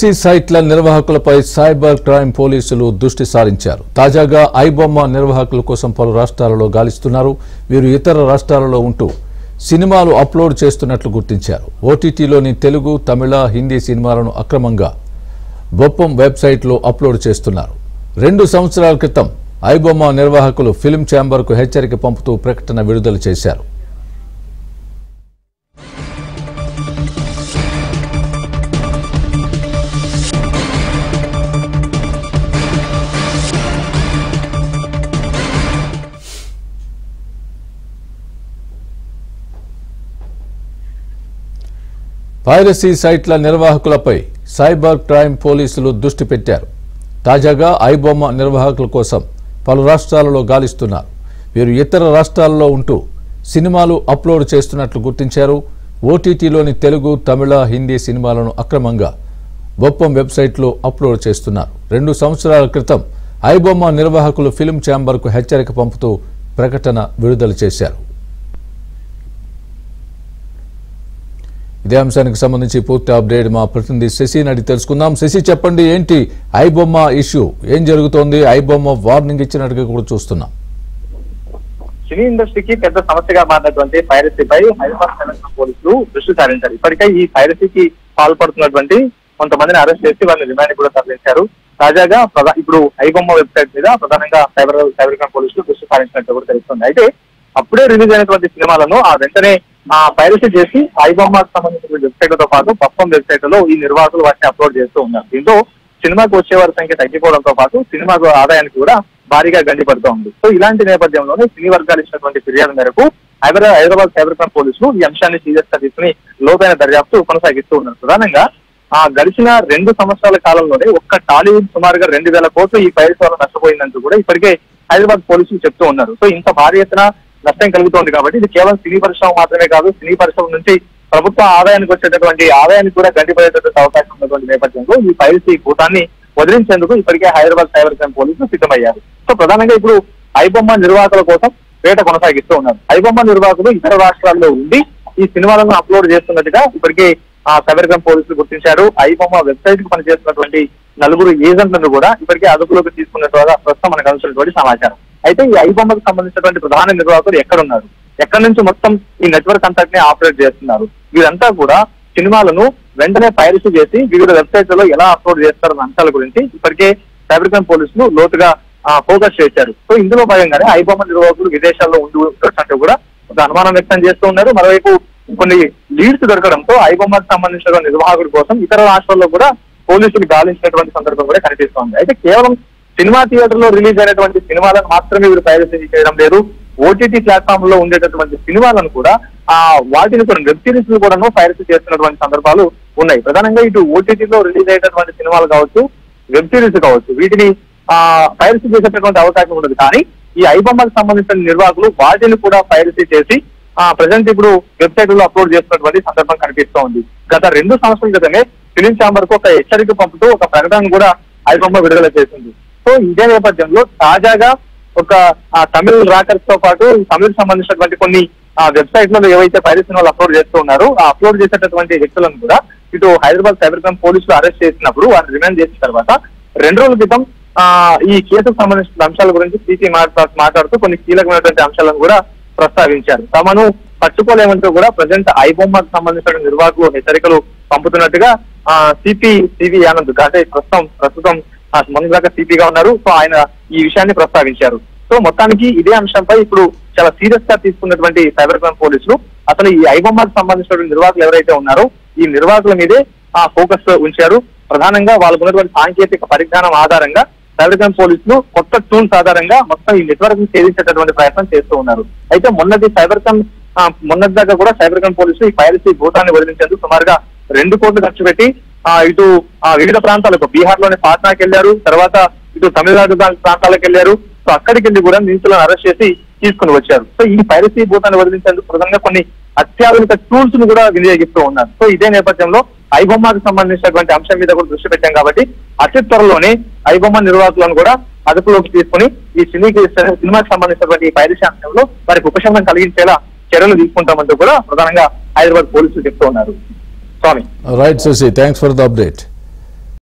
Piracy సైట్ల నిర్వాహకులపై cyber crime పోలీసులు దృష్టి సారించారు. తాజాగా ఐబొమ్మ నిర్వాహకుల కోసం పలు రాష్ట్రాలలో గాలిస్తున్నారు. వీరు ఇతర రాష్ట్రాలలో ఉంటూ సినిమాలు అప్లోడ్ చేస్తున్నట్లు గుర్తించారు. ఓటీటీలోని తెలుగు, తమిళ, హిందీ సినిమాలను అక్రమంగా బొప్పం వెబ్సైట్లో అప్లోడ్ చేస్తున్నారు. 2 సంవత్సరాల క్రితం ఐబొమ్మ నిర్వాహకులు ఫిల్మ్ ఛాంబర్కు హెచ్చరిక పంపుతూ ప్రకటన విడుదల చేశారు. పైరసీ సైట్ల నిర్వాహకులపై సైబర్ క్రైమ్ పోలీసులు దృష్టి పెట్టారు. తాజాగా ఐబొమ్మ నిర్వాహకుల కోసం పలు రాష్ట్రాలలో గాలిస్తున్నారు. వీరు ఇతర రాష్ట్రాలలో ఉంటూ సినిమాలు అప్లోడ్ చేస్తున్నట్లు గుర్తించారు. ఓటీటీలోని తెలుగు, తమిళ, హిందీ సినిమాలను అక్రమంగా బొప్పం వెబ్సైట్లో అప్లోడ్ చేస్తున్నారు. 2 సంవత్సరాల క్రితం ఐబొమ్మ నిర్వాహకులు ఫిల్మ్ ఛాంబర్కు హెచ్చరిక పంపుతూ ప్రకటన విడుదల చేశారు. ఇదే అంశానికి సంబంధించి పూర్తి అప్డేట్ మా ప్రతినిధి శశిని అడిగి తెలుసుకుందాం. శశి, చెప్పండి, ఏంటి ఐబొమ్మ ఇష్యూ, ఏం జరుగుతోంది? ఐబొమ్మ వార్నింగ్ ఇచ్చినట్టుగా కూడా చూస్తున్నాం. సినీ ఇండస్ట్రీకి పెద్ద సమస్యగా మారినటువంటి పైరసీపై హైదరాబాద్ తెలంగాణ పోలీసులు దృష్టి సారించారు. ఇప్పటికే ఈ పైరసీకి పాల్పడుతున్నటువంటి కొంతమందిని అరెస్ట్ చేసి వారిని రిమాండ్ కూడా తరలించారు. తాజాగా ఇప్పుడు ఐబొమ్మ వెబ్సైట్ మీద ప్రధానంగా సైబర్ క్రైమ్ పోలీసులు దృష్టి సారించినట్టు కూడా తెలుస్తుంది. అయితే అప్పుడే రిలీజ్ అయినటువంటి సినిమాలను వెంటనే పైరసీ చేసి ఐబొమ్మకు సంబంధించిన వెబ్సైట్లతో పాటు బొప్పం వెబ్సైట్లలో ఈ నిర్వాహకులు వాటిని అప్లోడ్ చేస్తూ ఉన్నారు. దీంతో సినిమాకు వచ్చేవారి సంఖ్య తగ్గిపోవడంతో పాటు సినిమాకు ఆదాయానికి కూడా భారీగా గండిపడుతూ ఉంది. సో ఇలాంటి నేపథ్యంలోనే సినీ వర్గాలు ఇచ్చినటువంటి ఫిర్యాదు మేరకు హైదరాబాద్ సైబర్ క్రైమ్ పోలీసులు ఈ అంశాన్ని సీరియస్ గా తీసుకుని లోతైన దర్యాప్తు కొనసాగిస్తూ ఉన్నారు. ప్రధానంగా గడిచిన 2 సంవత్సరాల కాలంలోనే ఒక్క టాలీవుడ్ సుమారుగా 2000 కోట్లు ఈ పైరసీ వల్ల నష్టపోయిందంటూ కూడా ఇప్పటికే హైదరాబాద్ పోలీసులు చెప్తూ ఉన్నారు. సో ఇంత భారీ ఎత్తున నష్టం కలుగుతోంది కాబట్టి ఇది కేవలం సినీ పరిశ్రమ మాత్రమే కాదు, సినీ పరిశ్రమ నుంచి ప్రభుత్వ ఆదాయానికి వచ్చేటటువంటి ఆదాయానికి కూడా గండిపడేటటువంటి అవకాశం ఉన్నటువంటి నేపథ్యంలో ఈ పైరసీ భూతాన్ని వదిలించేందుకు ఇప్పటికే హైదరాబాద్ సైబర్ క్రైమ్ పోలీసులు సిద్ధమయ్యారు. సో ప్రధానంగా ఇప్పుడు ఐబొమ్మ నిర్వాహకుల కోసం వేట కొనసాగిస్తూ ఉన్నారు. ఐబొమ్మ నిర్వాహకులు ఇతర రాష్ట్రాల్లో ఉండి ఈ సినిమాలను అప్లోడ్ చేస్తున్నట్టుగా ఇప్పటికే సైబర్ క్రైమ్ పోలీసులు గుర్తించారు. ఐబొమ్మ వెబ్సైట్ కు పనిచేస్తున్నటువంటి 4 ఏజెంట్లను కూడా ఇప్పటికే అదుపులోకి తీసుకున్నట్టుగా ప్రస్తుతం మనకు అందించినటువంటి సమాచారం. అయితే ఈ ఐబొమ్మకు సంబంధించినటువంటి ప్రధాన నిర్వాహకులు ఎక్కడున్నారు, ఎక్కడి నుంచి మొత్తం ఈ నెట్వర్క్ అంతటిని ఆపరేట్ చేస్తున్నారు, వీరంతా కూడా సినిమాలను వెంటనే పైరసీ చేసి వివిధ వెబ్సైట్లలో ఎలా అప్లోడ్ చేస్తారన్న అంశాల గురించి ఇప్పటికే సైబర్ క్రైమ్ పోలీసులు లోతుగా ఫోకస్ చేశారు. సో ఇందులో భాగంగానే ఐబొమ్మ నిర్వాహకులు విదేశాల్లో ఉండొచ్చంటూ కూడా ఒక అనుమానం వ్యక్తం చేస్తూ ఉన్నారు. మరోవైపు కొన్ని లీడ్స్ దొరకడంతో ఐబొమ్మకు సంబంధించిన నిర్వాహకుల కోసం ఇతర రాష్ట్రాల్లో కూడా పోలీసులు గాలించినటువంటి సందర్భం కూడా కనిపిస్తోంది. అయితే కేవలం సినిమా థియేటర్ లో రిలీజ్ అయినటువంటి సినిమాలను మాత్రమే వీరు పైరసీ చేయడం లేదు, ఓటీటీ ప్లాట్ఫామ్ లో ఉండేటటువంటి సినిమాలను కూడా వాటిని కూడా వెబ్ సిరీస్ కూడా పైరసీ చేస్తున్నటువంటి సందర్భాలు ఉన్నాయి. ప్రధానంగా ఇటు ఓటీటీలో రిలీజ్ అయ్యేటటువంటి సినిమాలు కావచ్చు, వెబ్ సిరీస్ కావచ్చు, వీటిని పైరసీ చేసేటటువంటి అవకాశం ఉండదు. కానీ ఈ ఐబొమ్మకు సంబంధించిన నిర్వాహకులు వాటిని కూడా పైరసీ చేసి ప్రజెంట్ ఇప్పుడు వెబ్సైట్ లో అప్లోడ్ చేస్తున్నటువంటి సందర్భం కనిపిస్తూ ఉంది. గత 2 సంవత్సరాల క్రితమే ఫిలిం ఛాంబర్ కు ఒక హెచ్చరిక పంపుతూ ఒక ప్రకటన కూడా ఐబొమ్మ విడుదల చేసింది. సో ఇదే నేపథ్యంలో తాజాగా ఒక తమిళ రాకర్స్ తో పాటు తమిళకు సంబంధించినటువంటి కొన్ని వెబ్సైట్లలో ఏవైతే పైరసీ సినిమాలు అప్లోడ్ చేస్తూ ఉన్నారో ఆ అప్లోడ్ చేసేటటువంటి వ్యక్తులను కూడా ఇటు హైదరాబాద్ సైబర్ క్రైమ్ పోలీసులు అరెస్ట్ చేసినప్పుడు వారిని రిమాండ్ చేసిన తర్వాత 2 రోజుల క్రితం ఈ కేసుకు సంబంధించిన అంశాల గురించి సిపి మాట్లాడుతూ కొన్ని కీలకమైనటువంటి అంశాలను కూడా ప్రస్తావించారు. తమను పట్టుకోలేమంటూ కూడా ప్రజెంట్ ఐబొమ్మకు సంబంధించిన నిర్వాహకులు హెచ్చరికలు పంపుతున్నట్టుగా సివి ఆనంద్ అంటే ప్రస్తుతం మొన్న దాకా సిపిగా ఉన్నారు. సో ఆయన ఈ విషయాన్ని ప్రస్తావించారు. సో మొత్తానికి ఇదే అంశంపై ఇప్పుడు చాలా సీరియస్ గా తీసుకున్నటువంటి సైబర్ క్రైమ్ పోలీసులు అసలు ఈ ఐబొమ్మకు సంబంధించిన నిర్వాహకులు ఎవరైతే ఉన్నారో ఈ నిర్వాహకుల మీదే ఫోకస్ ఉంచారు. ప్రధానంగా వాళ్ళకు ఉన్నటువంటి సాంకేతిక పరిజ్ఞానం ఆధారంగా సైబర్ క్రైమ్ పోలీసులు కొత్త టూల్స్ ఆధారంగా మొత్తం ఈ నెట్వర్క్ ని ఛేదించేటటువంటి ప్రయత్నం చేస్తూ ఉన్నారు. అయితే మొన్నటి దాకా కూడా సైబర్ క్రైమ్ పోలీసులు ఈ పైరసీ భూతాన్ని వదిలించేందుకు సుమారుగా 2 కోట్లు ఖర్చు పెట్టి ఇటు వివిధ ప్రాంతాలకు బీహార్ లోని పాట్నాకి వెళ్లారు, తర్వాత ఇటు తమిళనాడు ప్రాంతాలకు వెళ్లారు. సో అక్కడికి వెళ్ళి కూడా నిందితులను అరెస్ట్ చేసి తీసుకుని వచ్చారు. సో ఈ పైరసీ భూతాన్ని వదిలించేందుకు ప్రధానంగా కొన్ని అత్యాధునిక టూల్స్ ను కూడా వినియోగిస్తూ ఉన్నారు. సో ఇదే నేపథ్యంలో ఐబొమ్మకు సంబంధించినటువంటి అంశం మీద కూడా దృష్టి పెట్టాం కాబట్టి అతి త్వరలోనే ఐబొమ్మ నిర్వాహకులను కూడా అదుపులోకి తీసుకుని ఈ సినిమాకి సంబంధించినటువంటి ఈ పైరసీ అంశంలో వారికి ఉపశమనం కలిగించేలా చర్యలు తీసుకుంటామంటూ కూడా ప్రధానంగా హైదరాబాద్ పోలీసులు చెప్తూ ఉన్నారు. Swami right Shashi, thanks for the update.